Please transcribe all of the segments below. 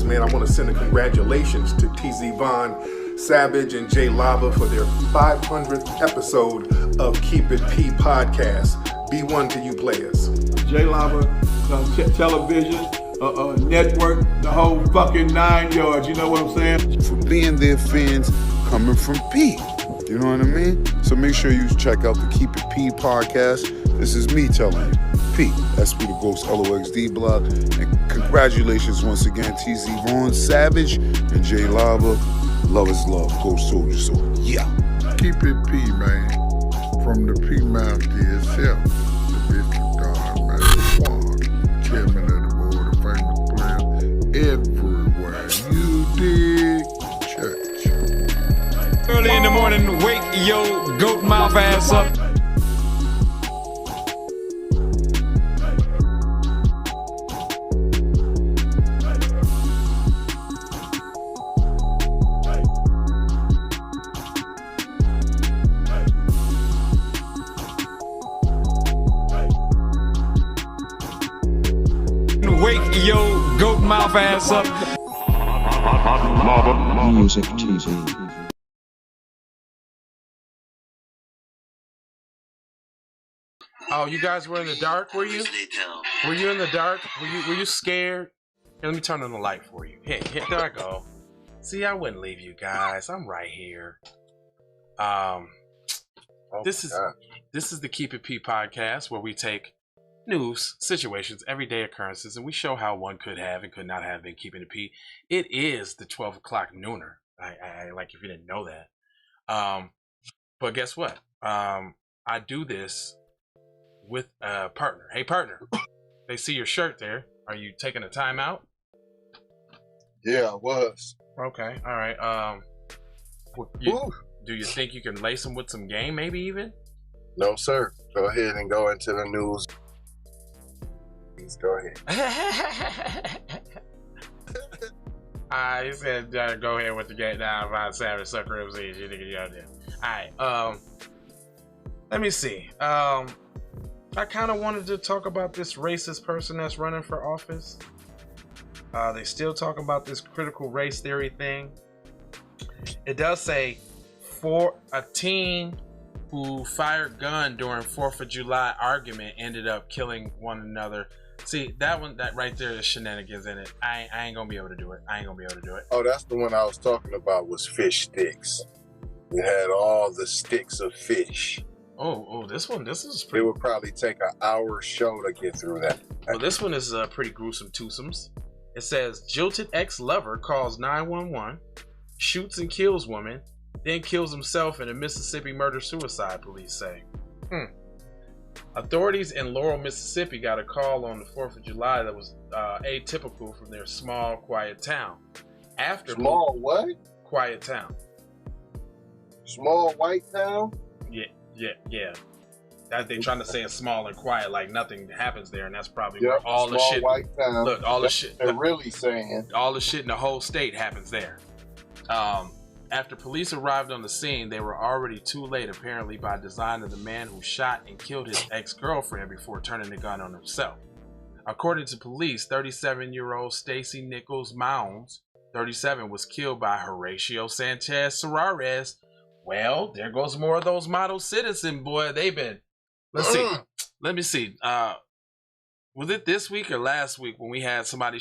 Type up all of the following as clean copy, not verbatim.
man, I want to send a congratulations to TZ Von Savage and Jay Lava for their 500th episode of Keep It P podcast. B1 to you players. Jay Lava, television, network, the whole fucking 9 yards, you know what I'm saying? For being their fans coming from P. You know what I mean? So make sure you check out the Keep It P podcast. This is me telling you. P, SP the Ghost LOXD blog. And congratulations once again, TZ Von Savage and Jay Lava. Love is love. Ghost Soldier. So, yeah. Keep it P, man. From the P Master itself. The Bishop Don, man. Chairman of the board, a famous player. Everywhere you dig, church. Early in the morning, wake your goat mouth ass up. Wake your goat mouth ass up. Music TV. Oh, you guys were in the dark, were you? Were you in the dark? Were you scared? Here, let me turn on the light for you. Here, there I go. See, I wouldn't leave you guys. I'm right here. This is the Keep It P podcast, where we take news, situations, everyday occurrences, and we show how one could have and could not have been keeping it P. It is the 12 o'clock nooner. I like if you didn't know that. But guess what? I do this with a partner. Hey, partner. They see your shirt there. Are you taking a time out? Yeah, I was. Okay. All right. Do you think you can lace them with some game, maybe even? No, sir. Go ahead and go into the news. Please go ahead. He said, go ahead with the game now. Find Savage, suck ribs, you nigga, you out there. All right. Let me see. I kind of wanted to talk about this racist person that's running for office. They still talk about this critical race theory thing. It does say for a teen who fired gun during 4th of July argument ended up killing one another. See, that right there is shenanigans in it. I ain't gonna be able to do it. Oh, that's the one I was talking about, was fish sticks. It had all the sticks of fish. Oh, this is pretty. It would probably take an hour show to get through that. Well, this one is pretty gruesome twosomes. It says, Jilted Ex-Lover calls 911, shoots and kills woman, then kills himself in a Mississippi murder-suicide, police say. Authorities in Laurel, Mississippi got a call on the 4th of July that was atypical from their small, quiet town. Small what? Quiet town. Small white town? Yeah. That they trying to say it's small and quiet, like nothing happens there, and that's probably Yep, where all the shit. white town. Look, all the shit. They're really saying all the shit in the whole state happens there. After police arrived on the scene, they were already too late, apparently by design of the man who shot and killed his ex-girlfriend before turning the gun on himself. According to police, 37-year-old Stacy Nichols Mounds, 37, was killed by Horatio Sanchez Suarez. Well, there goes more of those model citizen, boy. They've been. Let's see. Let me see. Was it this week or last week when we had somebody,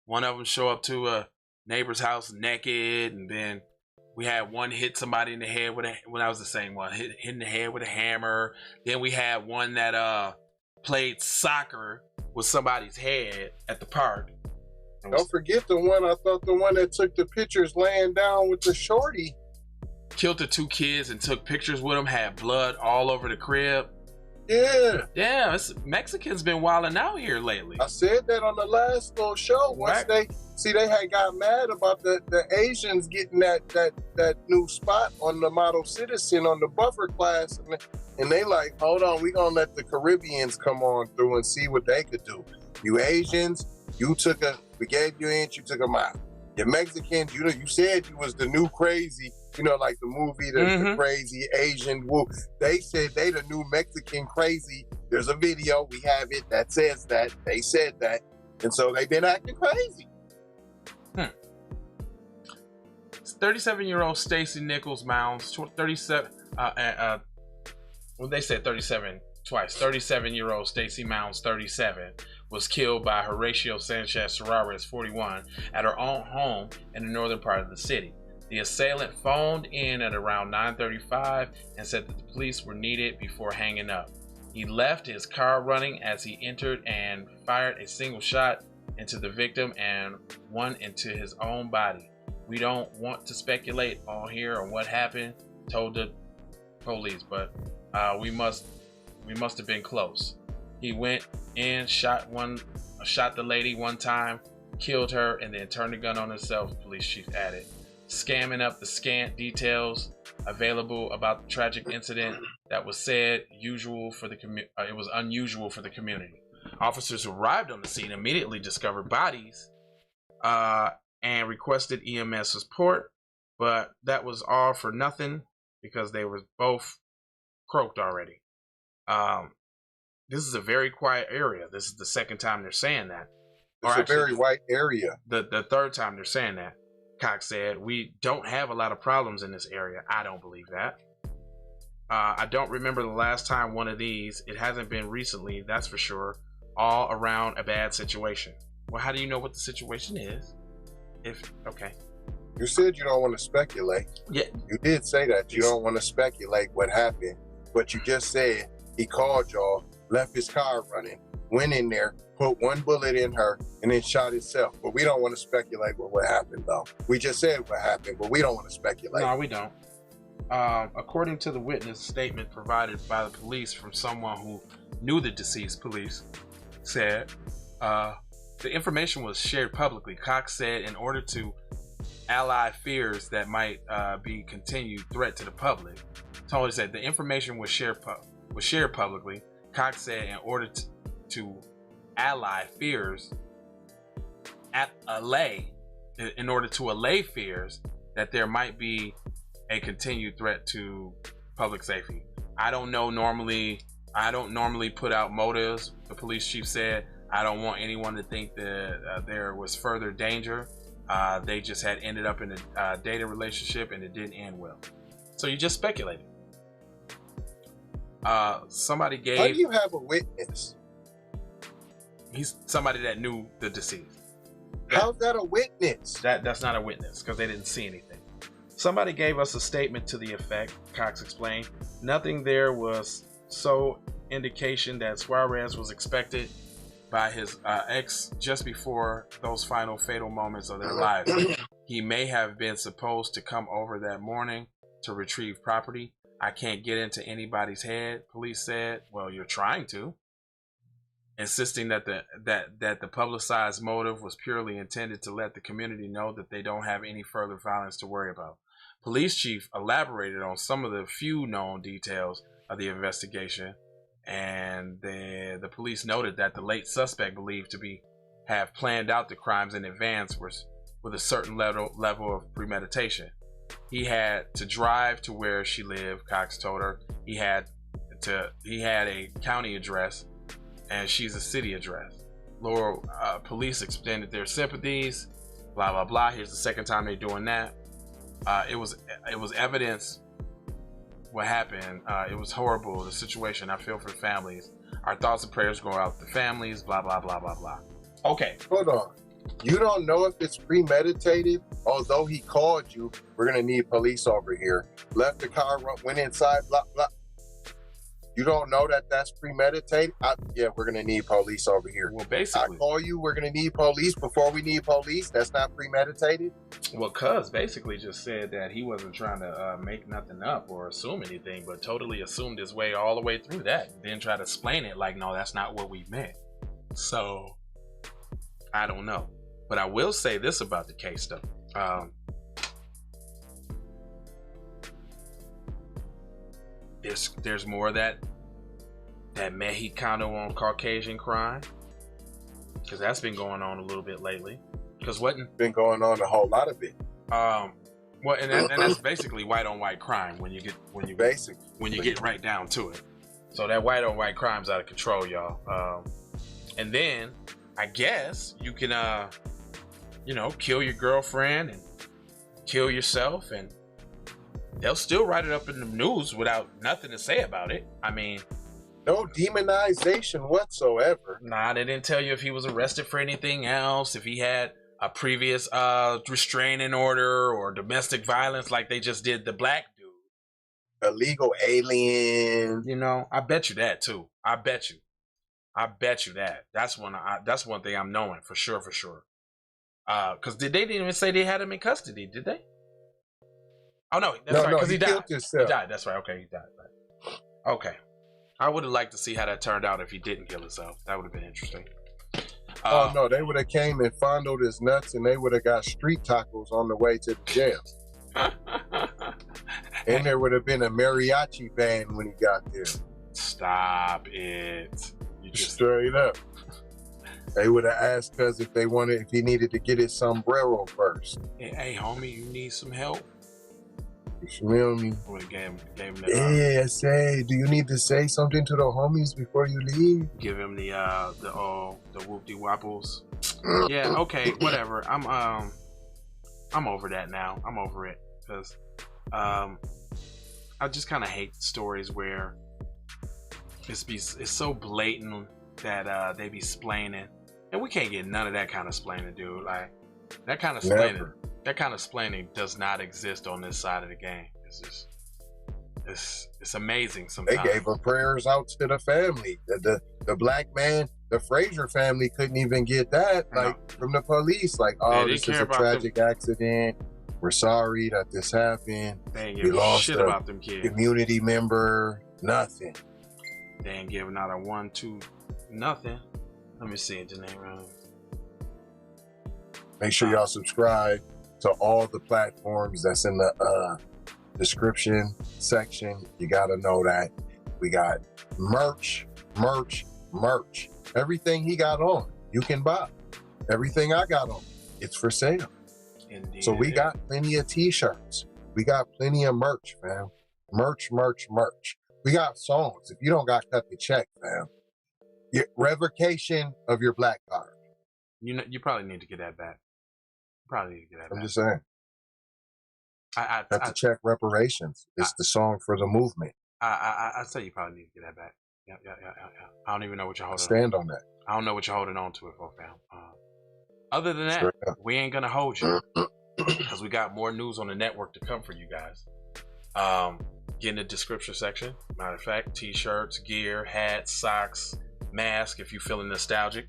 one of them show up to a neighbor's house naked, and then we had one hit somebody in the head with that was the same one, hit in the head with a hammer. Then we had one that played soccer with somebody's head at the park. Don't forget the one, I thought the one that took the pictures laying down with the shorty. Killed the 2 kids and took pictures with them, had blood all over the crib. Yeah, Mexicans been wilding out here lately. I said that on the last little show. Once they had got mad about the Asians getting that new spot on the model citizen on the buffer class, and they like, hold on, we gonna let the Caribbeans come on through and see what they could do. You Asians, we gave you an inch, you took a mile. The Mexicans, you said you was the new crazy, like the movie, the crazy Asian wolf. They said they the new Mexican crazy. There's a video, we have it, that says that. They said that. And so they've been acting crazy. 37-year-old Stacy Nichols Mounds, 37. Well, they said 37 twice. 37-year-old Stacy Mounds, 37, was killed by Horatio Sanchez Suarez, 41, at her own home in the northern part of the city. The assailant phoned in at around 9:35 and said that the police were needed before hanging up. He left his car running as he entered and fired a single shot into the victim and one into his own body. We don't want to speculate on here on what happened, told the police, but we must have been close. He went in, shot the lady one time, killed her, and then turned the gun on himself, police chief added. Scamming up the scant details available about the tragic incident that was said unusual for the community. Officers who arrived on the scene immediately discovered bodies and requested EMS support, but that was all for nothing because they were both croaked already. This is a very quiet area. This is the second time they're saying that. It's a very white area. The third time they're saying that. Cox said, "We don't have a lot of problems in this area." I don't believe that. I don't remember the last time one of these. It hasn't been recently, that's for sure. All around a bad situation. Well, how do you know what the situation is? Okay. You said you don't want to speculate. Yeah. You did say that. You don't want to speculate what happened. But you just said he called y'all, left his car running, went in there, put one bullet in her, and then shot himself. But we don't want to speculate what happened, though. We just said what happened, but we don't want to speculate. No, we don't. According to the witness statement provided by the police from someone who knew the deceased, police said, the information was shared publicly. Cox said in order to allay fears that might be continued threat to the public. Tony said the information was shared publicly. Cox said in order to allay fears, in order to allay fears that there might be a continued threat to public safety. I don't normally put out motives. The police chief said, I don't want anyone to think that there was further danger. They just had ended up in a dating relationship and it didn't end well. So you just speculated. Somebody gave. How do you have a witness? He's somebody that knew the deceased. How's that a witness? That's not a witness because they didn't see anything. Somebody gave us a statement to the effect, Cox explained. Nothing there was so indication that Suarez was expected by his ex just before those final fatal moments of their lives. He may have been supposed to come over that morning to retrieve property. I can't get into anybody's head, police said. Well, you're trying to. Insisting that the publicized motive was purely intended to let the community know that they don't have any further violence to worry about. Police chief elaborated on some of the few known details of the investigation, and the police noted that the late suspect believed to have planned out the crimes in advance with a certain level of premeditation. He had to drive to where she lived, Cox told her. He had a county address and she's a city address. Laurel police extended their sympathies, blah blah blah. Here's the second time they're doing that. It was evidence what happened. It was horrible, the situation. I feel for the families. Our thoughts and prayers go out to the families, blah blah blah blah blah. Okay. Hold on. You don't know if it's premeditated, although he called you, we're gonna need police over here. Left the car, went inside, blah blah. You don't know that that's premeditated? Yeah, we're gonna need police over here. Well, basically, I call you, we're gonna need police before we need police. That's not premeditated? Well, Cuz basically just said that he wasn't trying to make nothing up or assume anything, but totally assumed his way all the way through that. Then try to explain it like, no, that's not what we meant. So, I don't know. But I will say this about the case, though. There's more of that Mexicano on Caucasian crime, because that's been going on a little bit lately. Because been going on a whole lot of it. Well, and that's basically white on white crime when you get right down to it. So that white on white crime's out of control, y'all. And then I guess you can you know, kill your girlfriend and kill yourself, and they'll still write it up in the news without nothing to say about it. I mean, no demonization whatsoever. Nah, they didn't tell you if he was arrested for anything else, if he had a previous restraining order or domestic violence like they just did the black dude. Illegal alien. You know, I bet you that too. I bet you that. That's one thing I'm knowing for sure. Because they didn't even say they had him in custody, did they? Oh no, that's right. Because he died. He died. That's right. Okay, he died. Right. Okay. I would have liked to see how that turned out if he didn't kill himself. That would have been interesting. Oh no, they would have came and fondled his nuts, and they would have got street tacos on the way to the jail. And there would have been a mariachi band when he got there. Stop it! You just straight up. They would have asked us if he needed to get his sombrero first. Hey, homie, you need some help? You feel me? Gave him yeah, say, do you need to say something to the homies before you leave? Give him the whoop-de-wapples. Yeah, okay, whatever. I'm over that now. I'm over it because I just kind of hate stories where it's so blatant that they be splaining, and we can't get none of that kind of splaining, dude. Like that kind of splaining. That kind of splaining does not exist on this side of the game. It's amazing sometimes. They gave her prayers out to the family. The black man, the Frazier family couldn't even get that from the police. Like, oh, this is a tragic accident. We're sorry that this happened. They ain't giving a shit about them kids. Community member, nothing. They ain't giving out a 1, 2, nothing. Let me see it, Janae. Make sure y'all subscribe to all the platforms that's in the description section. You gotta know that we got merch. Everything he got on, you can buy. Everything I got on, it's for sale. Indeed. So we got plenty of t-shirts. We got plenty of merch, fam. Merch. We got songs. If you don't got cut the check, fam. Revocation of your black card. You probably need to get that back. I'm just saying. I have to check reparations. It's the song for the movement. I say you probably need to get that back. Yeah. I don't even know what you're holding. Stand on that. I don't know what you're holding on to it for, fam. Other than that, we ain't gonna hold you because we got more news on the network to come for you guys. Get in the description section. Matter of fact, t-shirts, gear, hats, socks, mask. If you're feeling nostalgic.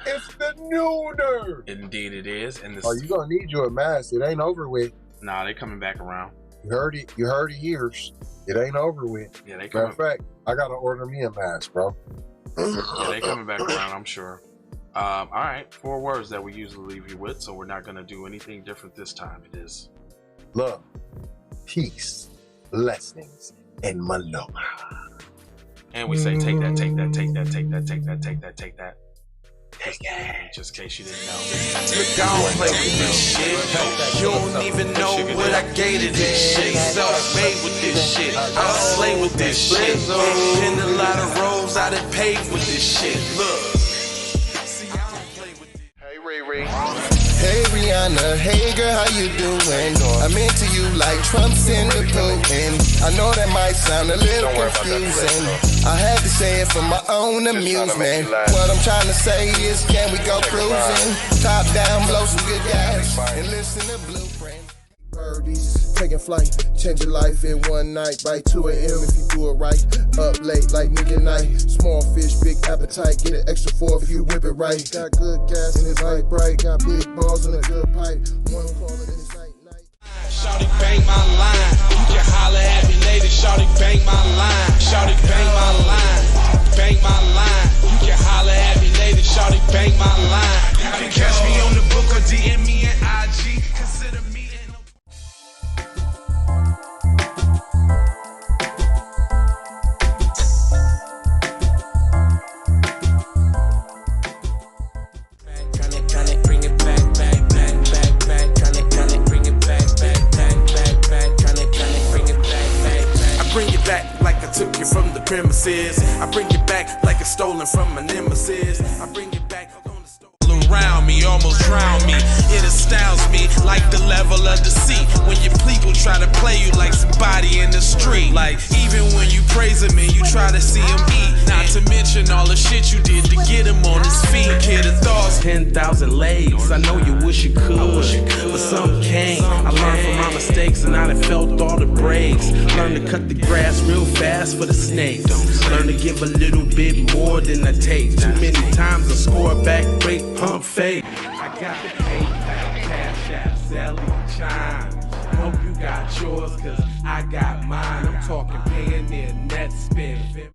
It's the new nerd. Indeed it is. And you gonna need you a mask. It ain't over with. Nah, they coming back around. You heard it here. It ain't over with. Yeah, they coming. Matter of fact, I gotta order me a mask, bro. Yeah, they coming back around, I'm sure. All right, 4 words that we usually leave you with, so we're not gonna do anything different this time. It is love, peace, blessings, and maloma. And we say take that. Just in case you didn't know. Look, I don't play with this shit. You don't even know what I gave to this shit. Self-made with this shit. I slay with this shit. Been a lot of roles I done paved with this shit. Look. See, I don't play with this. Hey, Ray. Hey Rihanna, hey girl, how you doing? I'm into you like Trump's in the Putin. I know that might sound a little confusing. I had to say it for my own amusement. What I'm trying to say is, can we go cruising? Top down, blow some good gas, and listen to Blueprint. Birdies, taking flight, change your life in one night. By 2 a.m. if you do it right. Up late like nigga night. Small fish, big appetite. Get an extra 4 if you whip it right. Got good gas and it's light bright. Got big balls and a good pipe. One call it is night. Shawty bang my line. You can holler at me later. Shawty bang my line. Shawty bang my line. Bang my line. You can holler at me later. Shawty bang my line. You can catch me on the book or DM me at IG. Consider me in the bring it back. Bring it back like I took you from the premises. I bring it back like it's stolen from my nemesis. I bring it back on the stolen around me, almost drown me. It astounds me like the level of deceit when your people try to play you like somebody in the street. Like even when you praise him and you try to see him eat, not to mention all the shit you did to get him on his feet. Kid of thoughts, 10,000 legs. I know you wish you could, but some can't. I learned from my mistakes and I done felt all the breaks. Learn to cut the grass real fast for the snakes. Learn to give a little bit more than I take. Too many times I score back, break, pump, fake. I got the PayPal, Cash App, Zelle, Chime. Hope you got yours, cause I got mine. I'm talking paying near net spend.